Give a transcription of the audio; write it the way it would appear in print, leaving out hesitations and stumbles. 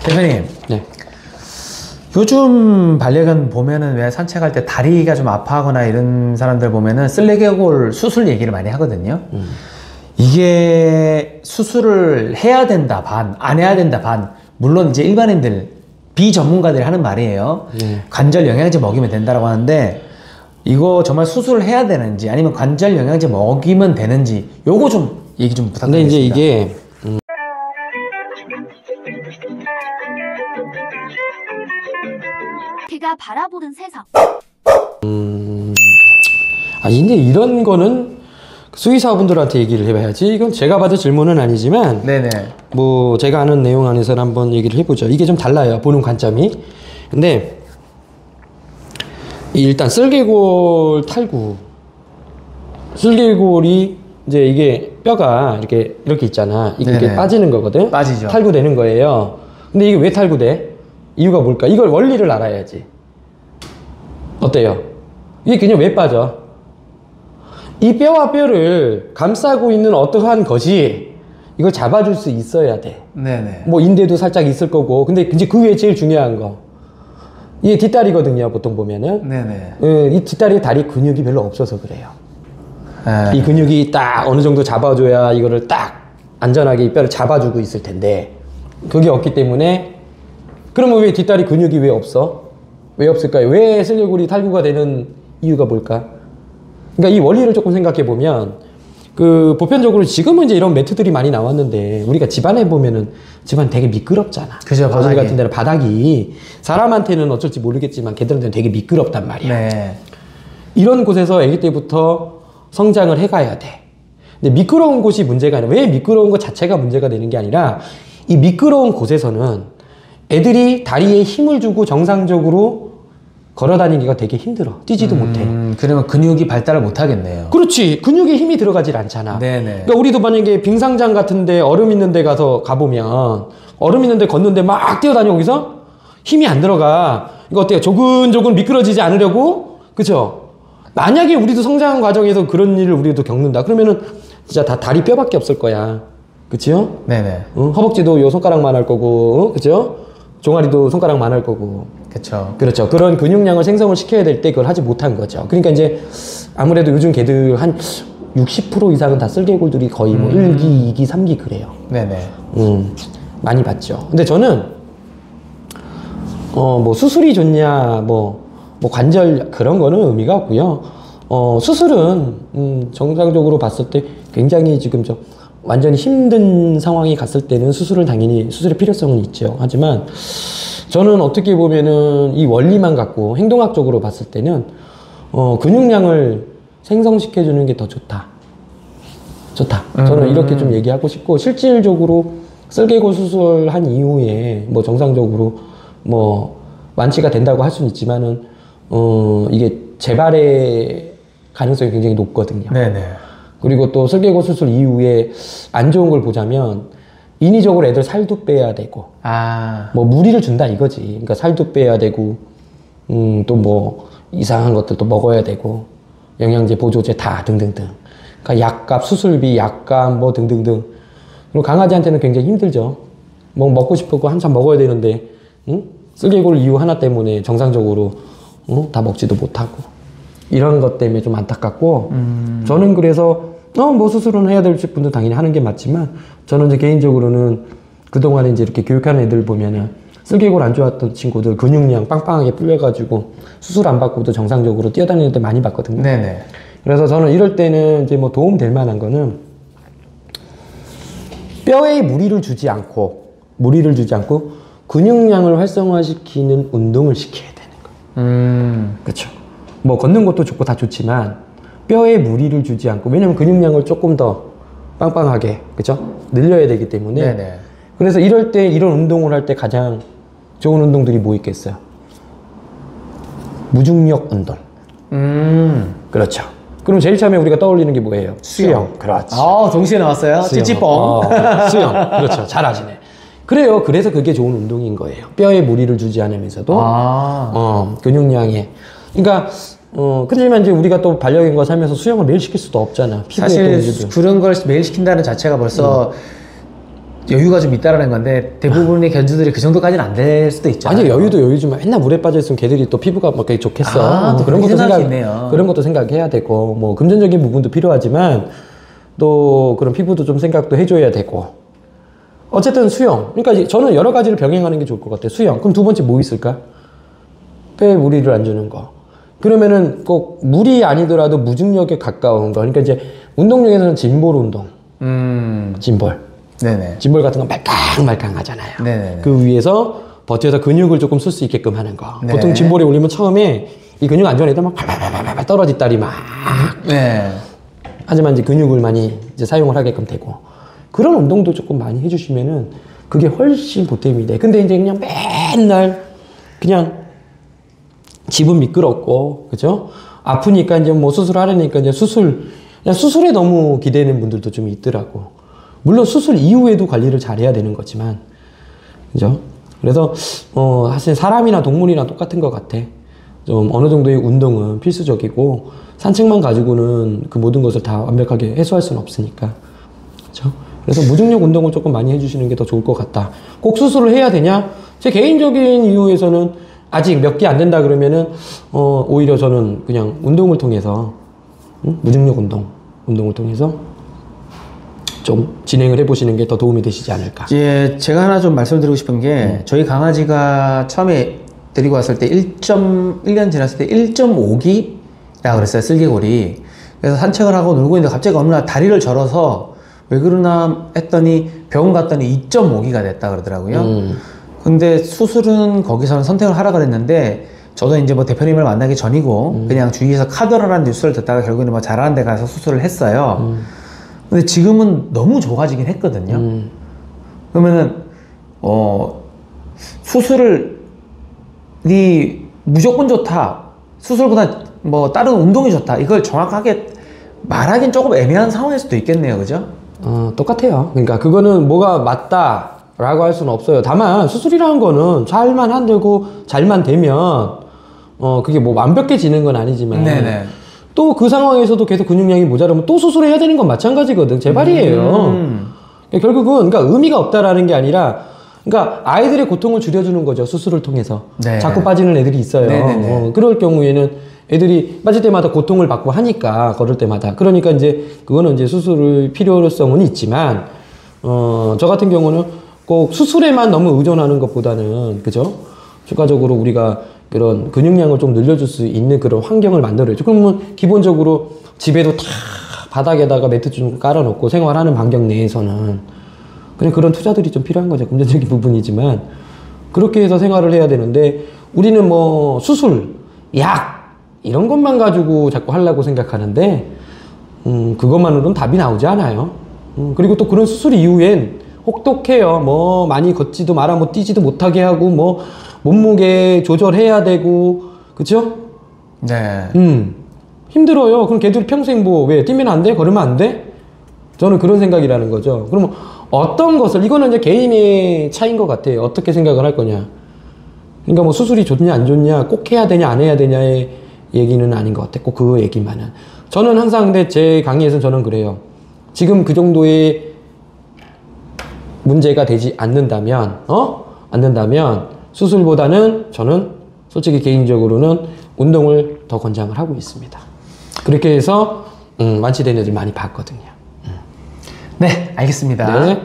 대표님. 네. 요즘 반려견 보면은 왜 산책할 때 다리가 좀 아파하거나 이런 사람들 보면은 쓸레개골 수술 얘기를 많이 하거든요. 이게 수술을 해야 된다 반, 안 해야 된다 반. 물론 이제 일반인들, 비전문가들이 하는 말이에요. 관절 영양제 먹이면 된다라고 하는데 이거 정말 수술을 해야 되는지 아니면 관절 영양제 먹이면 되는지 요거 좀 얘기 좀 부탁드리겠습니다. 근데 이제 이게 그가 바라보는 세상. 근데 이런 거는 수의사분들한테 얘기를 해봐야지. 이건 제가 받은 질문은 아니지만, 네네. 뭐 제가 아는 내용 안에서는 한번 얘기를 해보죠. 이게 좀 달라요, 보는 관점이. 근데 일단 쓸개골 탈구, 쓸개골이 이제 이게 뼈가 이렇게 있잖아. 이게 네네. 빠지는 거거든. 빠지죠. 탈구되는 거예요. 근데 이게 왜 탈구돼? 이유가 뭘까? 이걸 원리를 알아야지. 어때요? 이게 그냥 왜 빠져? 이 뼈와 뼈를 감싸고 있는 어떠한 것이 이걸 잡아줄 수 있어야 돼. 네네. 뭐 인대도 살짝 있을 거고. 근데 이제 그 외에 제일 중요한 거, 이게 뒷다리거든요, 보통 보면은. 네네. 이 뒷다리에 다리 근육이 별로 없어서 그래요. 네. 이 근육이 딱 어느 정도 잡아줘야 이거를 딱 안전하게 이 뼈를 잡아주고 있을 텐데 그게 없기 때문에. 그러면 왜 뒷다리 근육이 왜 없어? 왜 없을까요? 왜 쓸개골이 탈구가 되는 이유가 뭘까? 그러니까 이 원리를 조금 생각해 보면, 보편적으로 지금은 이제 이런 매트들이 많이 나왔는데, 우리가 집안에 보면은 집안 되게 미끄럽잖아. 그죠, 거실 바닥이. 같은 데는 바닥이 사람한테는 어쩔지 모르겠지만 걔들한테는 되게 미끄럽단 말이야. 네. 이런 곳에서 아기 때부터 성장을 해가야 돼. 근데 미끄러운 곳이 문제가 아니라, 왜 미끄러운 것 자체가 문제가 되는 게 아니라, 이 미끄러운 곳에서는 애들이 다리에 힘을 주고 정상적으로 걸어 다니기가 되게 힘들어. 뛰지도 못해. 그러면 근육이 발달을 못 하겠네요. 그렇지. 근육에 힘이 들어가질 않잖아. 네네. 그러니까 우리도 만약에 빙상장 같은데 얼음 있는 데 가보면 얼음 있는 데 걷는데 막 뛰어다니고 거기서 힘이 안 들어가. 이거 어때요? 조근조근 미끄러지지 않으려고? 그쵸? 만약에 우리도 성장 과정에서 그런 일을 우리도 겪는다. 그러면은 진짜 다 다리 뼈밖에 없을 거야. 그치요? 네네. 허벅지도 요 손가락만 할 거고, 그죠? 종아리도 손가락만 할 거고. 그쵸. 그렇죠. 그런 근육량을 생성을 시켜야 될 때 그걸 하지 못한 거죠. 그러니까 이제 아무래도 요즘 개들 한 60% 이상은 다 쓸개골들이 거의 뭐 1기, 2기, 3기 그래요. 네네. 많이 봤죠. 근데 저는 뭐 수술이 좋냐, 뭐 관절 그런 거는 의미가 없고요. 수술은 정상적으로 봤을 때 굉장히 지금 완전히 힘든 상황이 갔을 때는 수술의 필요성은 있죠. 하지만 저는 어떻게 보면은 이 원리만 갖고 행동학적으로 봤을 때는 근육량을 생성시켜 주는 게 더 좋다. 저는 이렇게 좀 얘기하고 싶고, 실질적으로 쓸개골 수술한 이후에 뭐 정상적으로 뭐 완치가 된다고 할 수는 있지만은 이게 재발의 가능성이 굉장히 높거든요. 네네. 그리고 또 쓸개골 수술 이후에 안 좋은 걸 보자면 인위적으로 애들 살도 빼야 되고, 뭐 무리를 준다 이거지. 그러니까 살도 빼야 되고, 또 뭐 이상한 것들도 먹어야 되고, 영양제, 보조제 다 등등등. 그러니까 약값, 수술비, 약값 뭐 등등등. 그리고 강아지한테는 굉장히 힘들죠. 뭐 먹고 싶고 한참 먹어야 되는데, 쓸개골 이유 하나 때문에 정상적으로 다 먹지도 못하고. 이런 것 때문에 좀 안타깝고, 저는 그래서 뭐 수술은 해야 될 분들 당연히 하는 게 맞지만, 저는 이제 개인적으로는 그동안에 이제 이렇게 교육하는 애들 보면은 쓸개골 안 좋았던 친구들 근육량 빵빵하게 불려가지고 수술 안 받고도 정상적으로 뛰어다니는 애들 많이 봤거든요. 네네. 그래서 저는 이럴 때는 이제 뭐 도움 될 만한 거는 뼈에 무리를 주지 않고 근육량을 활성화시키는 운동을 시켜야 되는 거예요. 그렇죠. 뭐 걷는 것도 좋고 다 좋지만 뼈에 무리를 주지 않고, 왜냐면 근육량을 조금 더 빵빵하게, 그죠? 늘려야 되기 때문에. 네네. 그래서 이럴 때, 이런 운동을 할 때 가장 좋은 운동들이 뭐 있겠어요? 무중력 운동. 그렇죠. 그럼 제일 처음에 우리가 떠올리는 게 뭐예요? 수영. 그렇지. 동시에 나왔어요. 찌찌뽕. 수영. 그렇죠. 잘 아시네. 그래요. 그래서 그게 좋은 운동인 거예요. 뼈에 무리를 주지 않으면서도 근육량에. 그러니까 그렇지만 이제 우리가 또 반려견과 살면서 수영을 매일 시킬 수도 없잖아. 사실 그런 걸 매일 시킨다는 자체가 벌써 여유가 좀 있다라는 건데 대부분의 견주들이 그 정도까지는 안 될 수도 있죠. 아니 여유도 여유지만 맨날 물에 빠져 있으면 걔들이 또 피부가 막 좋겠어. 또 그런 것도 생각이네요. 그런 것도 생각해야 되고 뭐 금전적인 부분도 필요하지만 또 그런 피부도 좀 생각도 해줘야 되고 어쨌든 수영. 그러니까 이제 저는 여러 가지를 병행하는 게 좋을 것 같아요. 수영. 그럼 두 번째 뭐 있을까? 폐에 무리를 안 주는 거. 그러면은 꼭 물이 아니더라도 무중력에 가까운 거. 그러니까 이제 운동용에서는 짐볼 운동. 짐볼. 네네. 짐볼 같은 건 말캉말캉 하잖아요. 네네. 그 위에서 버텨서 근육을 조금 쓸 수 있게끔 하는 거. 네. 보통 짐볼에 올리면 처음에 이 근육 안 좋은 애들 막 팔팔팔팔 떨어지다리 막. 네. 하지만 이제 근육을 많이 이제 사용을 하게끔 되고. 그런 운동도 조금 많이 해주시면은 그게 훨씬 보탬이 돼. 근데 이제 그냥 맨날 그냥 집은 미끄럽고, 그죠? 아프니까 이제 뭐 수술하려니까 이제 그냥 수술에 너무 기대는 분들도 좀 있더라고. 물론 수술 이후에도 관리를 잘해야 되는 거지만, 그죠? 그래서, 사실 사람이나 동물이나 똑같은 것 같아. 좀 어느 정도의 운동은 필수적이고, 산책만 가지고는 그 모든 것을 다 완벽하게 해소할 수는 없으니까. 그죠? 그래서 무중력 운동을 조금 많이 해주시는 게 더 좋을 것 같다. 꼭 수술을 해야 되냐? 제 개인적인 이유에서는 아직 몇 개 안 된다 그러면은, 오히려 저는 그냥 운동을 통해서, 무중력 운동을 통해서 좀 진행을 해보시는 게 더 도움이 되시지 않을까. 예, 제가 하나 좀 말씀드리고 싶은 게, 저희 강아지가 처음에 데리고 왔을 때 1년 지났을 때 1.5기라고 그랬어요, 쓸개골이. 그래서 산책을 하고 놀고 있는데 갑자기 어느 날 다리를 절어서 왜 그러나 했더니 병원 갔더니 2.5기가 됐다 그러더라고요. 근데 수술은 거기서는 선택을 하라 그랬는데, 저도 이제 뭐 대표님을 만나기 전이고, 그냥 주위에서 카더라라는 뉴스를 듣다가 결국에는 뭐 잘하는 데 가서 수술을 했어요. 근데 지금은 너무 좋아지긴 했거든요. 그러면은, 수술이 무조건 좋다. 수술보다 뭐 다른 운동이 좋다. 이걸 정확하게 말하긴 조금 애매한 상황일 수도 있겠네요. 그죠? 똑같아요. 그러니까 그거는 뭐가 맞다라고 할 수는 없어요. 다만 수술이라는 거는 잘만 한들고 잘만 되면 그게 뭐 완벽해지는 건 아니지만 네네. 또 그 상황에서도 계속 근육량이 모자라면 또 수술해야 되는 건 마찬가지거든. 제 말이에요. 결국은 그러니까 의미가 없다라는 게 아니라 그러니까 아이들의 고통을 줄여주는 거죠. 수술을 통해서. 네. 자꾸 빠지는 애들이 있어요. 그럴 경우에는 애들이 빠질 때마다 고통을 받고 하니까 걸을 때마다. 그러니까 이제 그거는 이제 수술의 필요성은 있지만 저 같은 경우는 꼭 수술에만 너무 의존하는 것보다는 그죠? 추가적으로 우리가 그런 근육량을 좀 늘려줄 수 있는 그런 환경을 만들어야죠. 그러면 기본적으로 집에도 다 바닥에다가 매트 좀 깔아놓고 생활하는 반경 내에서는 그냥 그런 투자들이 좀 필요한 거죠. 금전적인 부분이지만 그렇게 해서 생활을 해야 되는데 우리는 뭐 수술, 약 이런 것만 가지고 자꾸 하려고 생각하는데 그것만으로는 답이 나오지 않아요. 그리고 또 그런 수술 이후엔 혹독해요. 뭐 많이 걷지도 마라, 뭐 뛰지도 못하게 하고 뭐 몸무게 조절해야 되고 그쵸? 네. 힘들어요. 그럼 걔들이 평생 뭐 왜 뛰면 안 돼? 걸으면 안 돼? 저는 그런 생각이라는 거죠. 그러면 어떤 것을 이거는 이제 개인의 차이인 것 같아요. 어떻게 생각을 할 거냐. 그러니까 뭐 수술이 좋냐 안 좋냐 꼭 해야 되냐 안 해야 되냐의 얘기는 아닌 것 같아. 꼭 그 얘기만은. 저는 항상 근데 제 강의에서 저는 그래요. 지금 그 정도의 문제가 되지 않는다면 수술보다는 저는 솔직히 개인적으로는 운동을 더 권장을 하고 있습니다. 그렇게 해서 완치된 애들 많이 봤거든요. 네, 알겠습니다. 네.